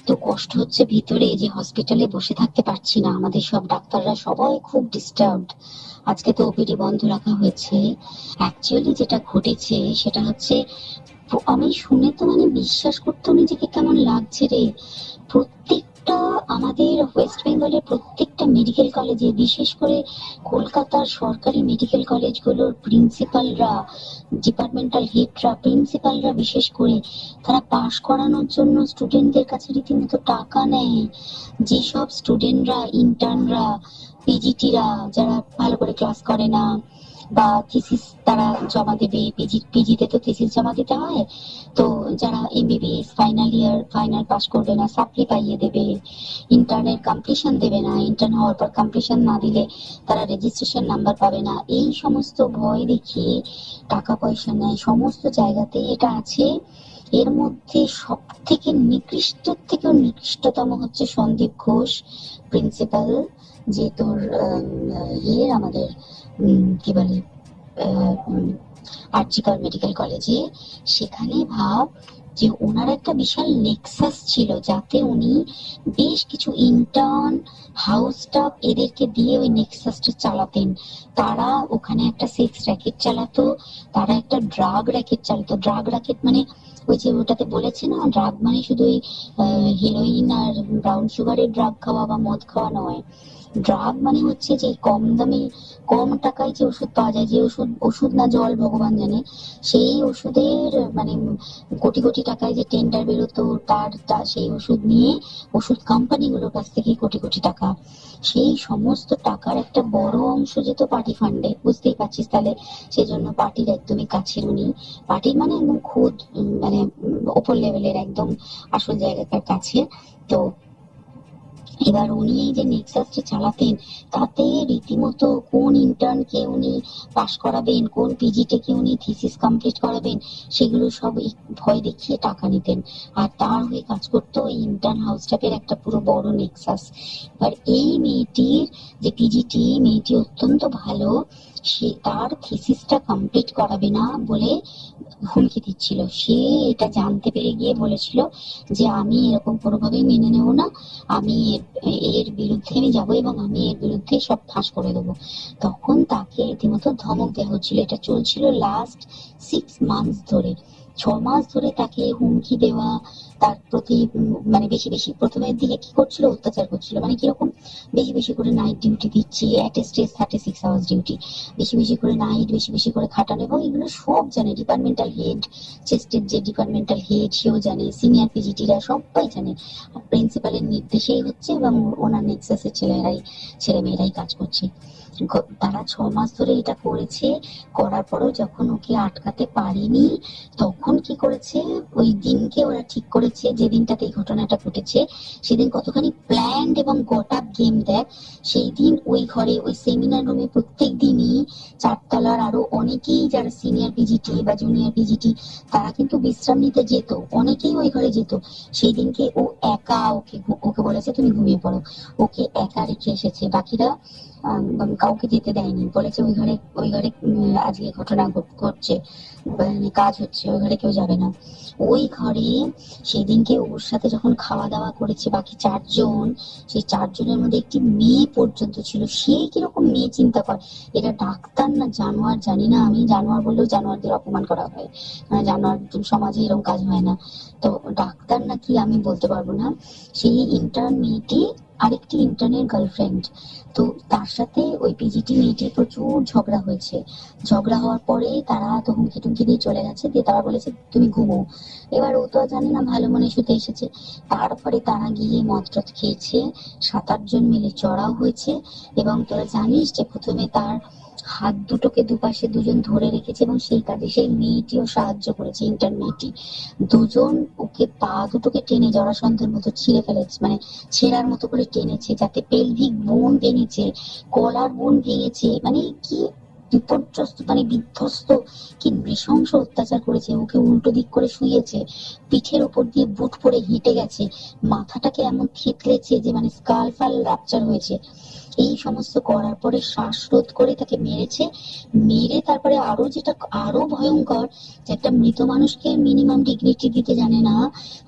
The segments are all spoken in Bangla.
তো কষ্ট হচ্ছে ভিতরে, যে হসপিটালে বসে থাকতে পারছি না, আমাদের সব ডাক্তাররা সবাই খুব ডিস্টার্বড। আজকে তো ওপিডি বন্ধ রাখা হয়েছে। অ্যাকচুয়ালি যেটা ঘটেছে সেটা হচ্ছে, আমি শুনে তো মানে বিশ্বাস করতে নিজেকে কেমন লাগছে রে। প্রত্যেকটা আমাদের ওয়েস্ট বেঙ্গলের প্রত্যেকটা মেডিকেল কলেজে, বিশেষ করে কলকাতার সরকারি মেডিকেল কলেজগুলোর প্রিন্সিপালরা, ডিপার্টমেন্টাল হেডরা, প্রিন্সিপালরা বিশেষ করে, তারা পাশ করানোর জন্য স্টুডেন্টদের কাছে রীতিমতো টাকা নেয়। যেসব স্টুডেন্টরা, ইন্টার্নরা, পিজিটিরা যারা ভালো করে ক্লাস করে না বা থিসিস তারা জমা দেবে, পিজিতে তো থিসিস জমা দিতে হয়, তো যারা MBBS final year final pass করবে না, সাপ্লি পাইয়ে দেবে, ইন্টার্নের কমপ্লিশন দেবে না, ইন্টার্ন হওয়ার পর কমপ্লিশন না দিলে তারা রেজিস্ট্রেশন নাম্বার পাবে না, এই সমস্ত ভয় দেখিয়ে টাকা পয়সা নেয় সমস্ত জায়গাতেই এটা আছে। এর মধ্যে সব থেকে নিকৃষ্ট থেকেও নিকৃষ্টতম হচ্ছে সন্দীপ ঘোষ, প্রিন্সিপাল, যে তোর আমাদের কি বলে আর্জিকর মেডিকেল কলেজে। সেখানে ভাব যে ওনার একটা বিশাল নেক্সাস ছিল, যাতে উনি বেশ কিছু ইন্টার্ন, হাউস স্টাফ এদেরকে দিয়ে ওই নেক্সাসটা চালাতেন। তারা ওখানে একটা সেক্স র্যাকেট চালাতো, তারা একটা ড্রাগ র্যাকেট চালাতো। ড্রাগ র্যাকেট মানে ওই যে ওটাতে বলেছে না, ড্রাগ মানে শুধু ওই হিরোইন আর ব্রাউন সুগারের ড্রাগ খাওয়া বা মদ খাওয়া নয়। ড্রাগ মানে হচ্ছে যে কম দামে, কম টাকায় যে ওষুধ পাওয়া যায়, যে ওষুধ না জল ভগবান জানে, সেই ওষুধের মানে কোটি কোটি টাকায় যে টেন্ডার বেরোতো, তার সেই ওষুধ নিয়ে ওষুধ কোম্পানিগুলোর কাছ থেকে কোটি কোটি টাকা, সেই সমস্ত টাকার একটা বড় অংশ যেত পার্টি ফান্ডে, বুঝতেই পারছিস তাহলে। সেজন্য পার্টির একদমই কাছের উনি, পার্টির মানে একদম খুদ মানে ওপর লেভেলের একদম আসল জায়গাটার কাছে। তো এবার উনি এই যে নেক্সাসটা চালাতেন, তাতে রীতিমতো কোন ইন্টার্নকে উনি পাশ করাবেন, কোন পিজিটাকে উনি থিসিস কমপ্লিট করাবেন, সেগুলো সব ভয় দেখিয়ে টাকা নিতেন। আর তার হয়ে কাজ করতো ওই ইন্টার্ন হাউস স্টাফের একটা পুরো বড় নেক্সাস। এবার এই মেয়েটির যে পিজিটি, মেয়েটি অত্যন্ত ভালো, সে তার থিসিসটা কমপ্লিট করাবে না বলে হুমকি দিচ্ছিল। সে এটা জানতে পেরে গিয়ে বলেছিল যে আমি এরকম কোনোভাবেই মেনে নেব না, আমি এর বিরুদ্ধে আমি যাবো এবং আমি এর বিরুদ্ধে সব ফাঁস করে দেবো। তখন তাকে রীতিমতো ধমক দেওয়া হচ্ছিল। এটা চলছিল লাস্ট 6 মান্থস ধরে, 6 মাস ধরে তাকে হুমকি দেওয়া, তার প্রতি মানে বেশি বেশি প্রথমের দিকে কি করছিল, অত্যাচার করছিল। মানে কিরকম, বেশি বেশি করে নাইট ডিউটি দিচ্ছি, at a stress 36 hours duty, বেশি বেশি করে নাইট, বেশি বেশি করে খাটানো। এবং এগুলো সব জানে ডিপার্টমেন্টাল হেড, চেস্টের যে ডিপার্টমেন্টাল হেড সেও জানে, সিনিয়র পিজিটিরা সবাই জানে। প্রিন্সিপালের নির্দেশেই হচ্ছে এবং ওনার নেক্সাসের ছেলে মেয়েরাই কাজ করছে। তারা 6 মাস ধরে এটা করেছে। করার পরেও যখন ওকে আটকাতে পারেনি, তখন কি করেছে, ওই দিনকে ওরা ঠিক করেছে, যে দিনটাতে এই ঘটনাটা ঘটেছে সেদিন কতখানি প্ল্যান্ড এবং গট আপ গেম দেখ। সেই দিন ওই ঘরে, ওই সেমিনার রুমে প্রত্যেক দিনই 4 তলার আরো অনেকেই যারা সিনিয়র পিজিটি বা জুনিয়র পিজিটি, তারা কিন্তু বিশ্রাম নিতে যেত, অনেকেই ওই ঘরে যেত। সেই দিনকে ও একা, ওকে ওকে বলেছে তুমি ঘুমিয়ে পড়ো, ওকে একা রেখে এসেছে। বাকিরা কাউকে যেতে দেয়নি, বলেছে ওই ঘরে আজকে ঘটনা ঘটছে, মানে কাজ হচ্ছে, ওই ঘরে কেউ যাবে না। ওই ঘরে সেদিনকে ওর সাথে যখন খাওয়া দাওয়া করেছে বাকি 4 জন, সেই 4 জনের মধ্যে একটি মেয়ে পর্যন্ত ছিল। সে কিরকম মেয়ে চিন্তা কর, এটা ডাক্তার না জানোয়ার জানি না, আমি জানোয়ার বললেও জানোয়ারদের অপমান করা হয়, জানোয়ার সমাজে এরকম কাজ হয় না। তো ডাক্তার নাকি আমি বলতে পারবো না। সেই ইন্টার্ন মেয়েটি আরেকটি ইন্টার্নের গার্লফ্রেন্ড। তো তার সাথে ওই পিজিটি মেয়েটির প্রচুর ঝগড়া হয়েছে। ঝগড়া হওয়ার পরে তারা তো হুমকি টুমকি দিয়ে চলে গেছে, দিয়ে তারা বলেছে তুমি ঘুমো। এবার ও তো জানে না, ভালো মনে শুতে এসেছে। তারপরে তারা গিয়ে মদ টদ খেয়েছে, 7-8 জন মিলে চড়াও হয়েছে। এবং তোরা জানিস যে প্রথমে তার হাত দুটোকে দুপাশে 2 জন ধরে রেখেছে এবং সেই কাজে সেই মেয়েটিও সাহায্য করেছে, ইন্টার্ন মেয়েটি। 2 জন ওকে পা দুটোকে টেনে জরাসন্ধের মতো ছিঁড়ে ফেলেছে, মানে ছেঁড়ার মতো করে টেনেছে, যাতে পেলভিক বোন ভেঙেছে, কলার বোন ভেঙেছে। মানে কি বিপর্যস্ত, মানে বিধ্বস্ত, কি নৃশংস অত্যাচার করেছে। ওকে উল্টো দিক করে শুয়েছে, পিঠের ওপর দিয়ে বুট পরে হেঁটে গেছে, মাথাটাকে এমন থেতলেছে যে মানে স্কাল ফাল রাপচার হয়েছে। এই সমস্ত করার পরে শ্বাসরোধ করে তাকে মেরেছে। মেরে তারপরে আরো যেটা আরো ভয়ঙ্কর, যে একটা মৃত মানুষকে মিনিমাম ডিগনিটি দিতে জানে না,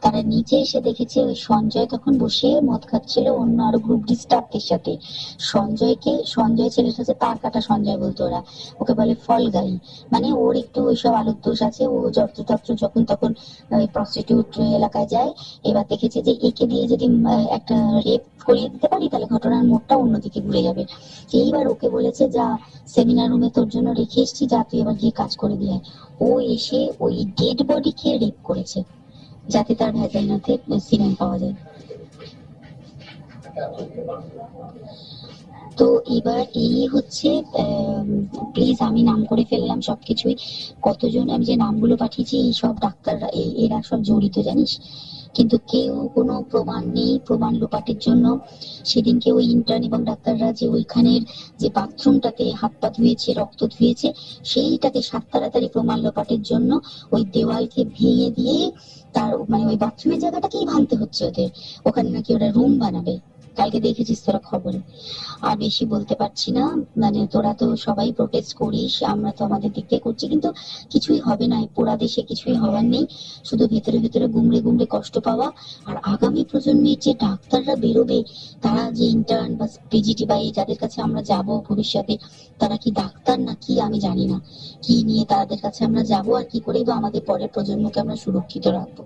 তারা নিচে এসে দেখেছে ওই সঞ্জয় তখন বসে মদ খাচ্ছিল অন্য আরো গ্রুপ ডি স্টাফদের সাথে। সঞ্জয় ছেলেটা হচ্ছে তার কাটা সঞ্জয় বলতো ওরা, ওকে বলে ফল গাই, মানে ওর একটু ওইসব আলুর দোষ আছে, ও যত্রতত্র যখন তখন ওই প্রস্টিটিউট এলাকায় যায়। এবার দেখেছে যে একে দিয়ে যদি একটা রেপ করিয়ে দিতে পারি তাহলে ঘটনার মোড়টা অন্যদিকে ঘুরে যাবে। এইবার ওকে বলেছে, যা সেমিনার রুমে তোর জন্য রেখে এসছি, যা তুই এবার গিয়ে কাজ করে দিয়ে আয়। ও এসে ওই ডেড বডিকে রেপ করেছে যাতে তার ভ্যাজাইনাতে সিমেন পাওয়া যায়। তো এবার এই হচ্ছে, প্লিজ আমি নাম করে ফেললাম সবকিছুই, কতজন আমি যে নামগুলো পাঠিয়েছি এই সব ডাক্তাররা, এরা সব জড়িত জানিস, কিন্তু কেউ কোনো প্রমাণ নেই প্রমাণ লোপাটের জন্য। সেদিনকে ওই ইন্টার্ন এবং ডাক্তাররা যে ওইখানের যে বাথরুমটাতে হাত পা ধুয়েছে, রক্ত ধুয়েছে, সেইটাকে সাত তাড়াতাড়ি প্রমাণ লোপাটের জন্য ওই দেওয়ালকে ভেঙে দিয়ে তার মানে ওই বাথরুমের জায়গাটাকেই ভাঙতে হচ্ছে ওদের, ওখানে নাকি ওরা রুম বানাবে। কালকে দেখেছিস তোরা খবরে। আর বেশি বলতে পারছি না, মানে তোরা তো সবাই প্রোটেস্ট করিস, আমরা তো আমাদের দিক থেকে করছি, কিন্তু কিছুই হবে না, পোড়া দেশে কিছুই হওয়ার নেই, শুধু ভেতরে ভেতরে গুমড়ে গুমড়ে কষ্ট পাওয়া। আর আগামী প্রজন্মের যে ডাক্তাররা বেরোবে, তারা যে ইন্টার্ন বা পিজিটি বা যাদের কাছে আমরা যাব ভবিষ্যতে, তারা কি ডাক্তার না কি আমি জানি না, কি নিয়ে তাদের কাছে আমরা যাব আর কি করে বা আমাদের পরের প্রজন্মকে আমরা সুরক্ষিত রাখবো।